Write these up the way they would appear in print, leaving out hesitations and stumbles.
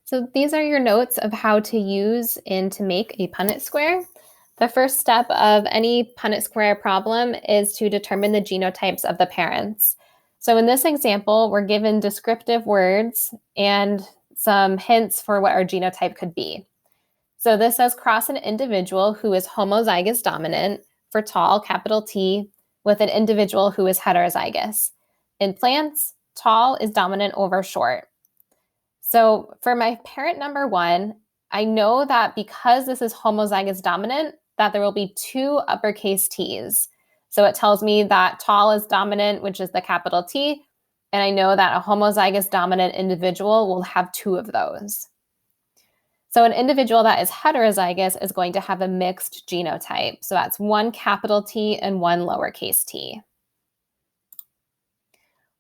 So these are your notes of how to use and to make a Punnett square. The first step of any Punnett square problem is to determine the genotypes of the parents. So in this example, we're given descriptive words and some hints for what our genotype could be. So this says cross an individual who is homozygous dominant for tall, capital T, with an individual who is heterozygous. In plants, tall is dominant over short. So for my parent number 1, I know that because this is homozygous dominant, that there will be 2 uppercase T's. So it tells me that tall is dominant, which is the capital T, and I know that a homozygous dominant individual will have 2 of those. So an individual that is heterozygous is going to have a mixed genotype. So that's 1 capital T and 1 lowercase t.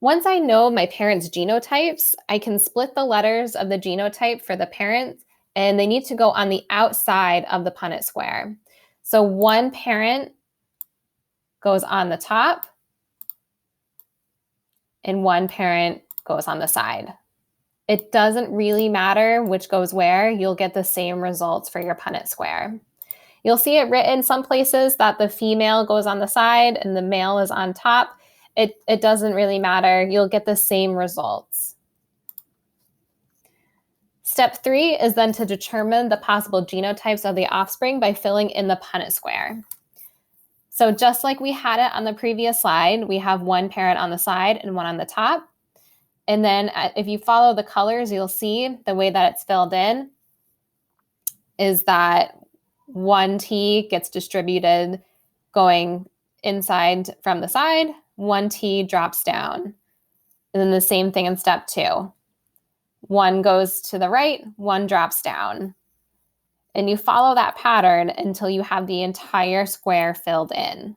Once I know my parents' genotypes, I can split the letters of the genotype for the parent, and they need to go on the outside of the Punnett square. So 1 parent goes on the top, and 1 parent goes on the side. It doesn't really matter which goes where, you'll get the same results for your Punnett square. You'll see it written some places that the female goes on the side and the male is on top. It doesn't really matter. You'll get the same results. Step 3 is then to determine the possible genotypes of the offspring by filling in the Punnett square. So just like we had it on the previous slide, we have 1 parent on the side and 1 on the top. And then if you follow the colors, you'll see the way that it's filled in is that 1 T gets distributed going inside from the side, 1 T drops down. And then the same thing in step 2. 1 goes to the right, 1 drops down. And you follow that pattern until you have the entire square filled in.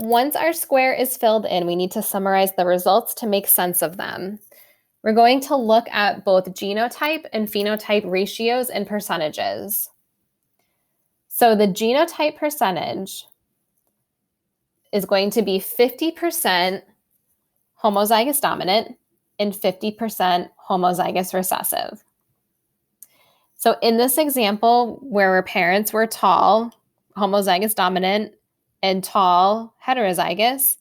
Once our square is filled in, we need to summarize the results to make sense of them. We're going to look at both genotype and phenotype ratios and percentages. So the genotype percentage is going to be 50% homozygous dominant and 50% homozygous recessive. So in this example, where our parents were tall, homozygous dominant, and tall, heterozygous,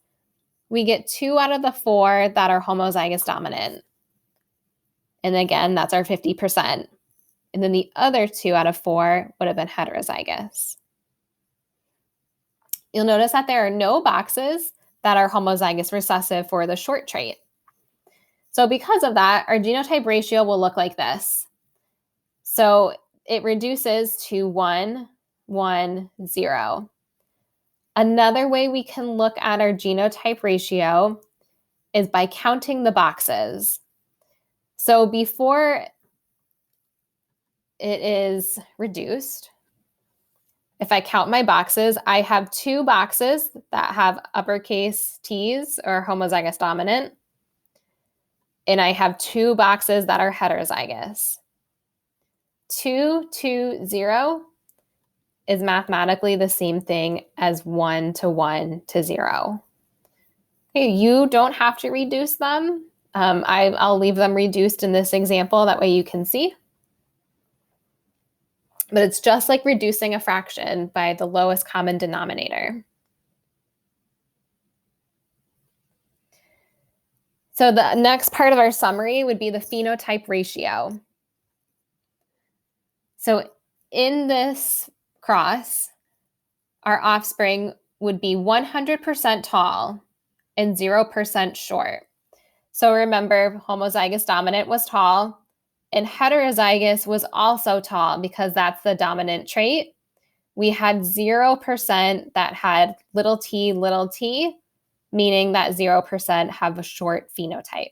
we get 2 out of the 4 that are homozygous dominant. And again, that's our 50%. And then the other 2 out of 4 would have been heterozygous. You'll notice that there are no boxes that are homozygous recessive for the short trait. So because of that, our genotype ratio will look like this. So it reduces to 1, 1, 0. Another way we can look at our genotype ratio is by counting the boxes. So before it is reduced, if I count my boxes, I have 2 boxes that have uppercase T's or homozygous dominant, and I have 2 boxes that are heterozygous. 2 to 0 is mathematically the same thing as 1 to 1 to 0. Okay, you don't have to reduce them. I'll leave them reduced in this example, that way you can see. But it's just like reducing a fraction by the lowest common denominator. So the next part of our summary would be the phenotype ratio. So in this cross, our offspring would be 100% tall and 0% short. So remember, homozygous dominant was tall, and heterozygous was also tall because that's the dominant trait. We had 0% that had little t, meaning that 0% have a short phenotype.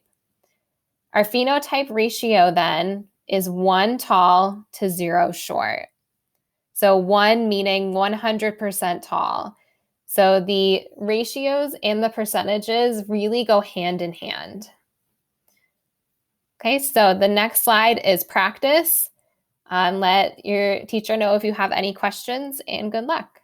Our phenotype ratio then is 1 tall to 0 short. So 1 meaning 100% tall. So the ratios and the percentages really go hand in hand. Okay, so the next slide is practice. Let your teacher know if you have any questions, and good luck.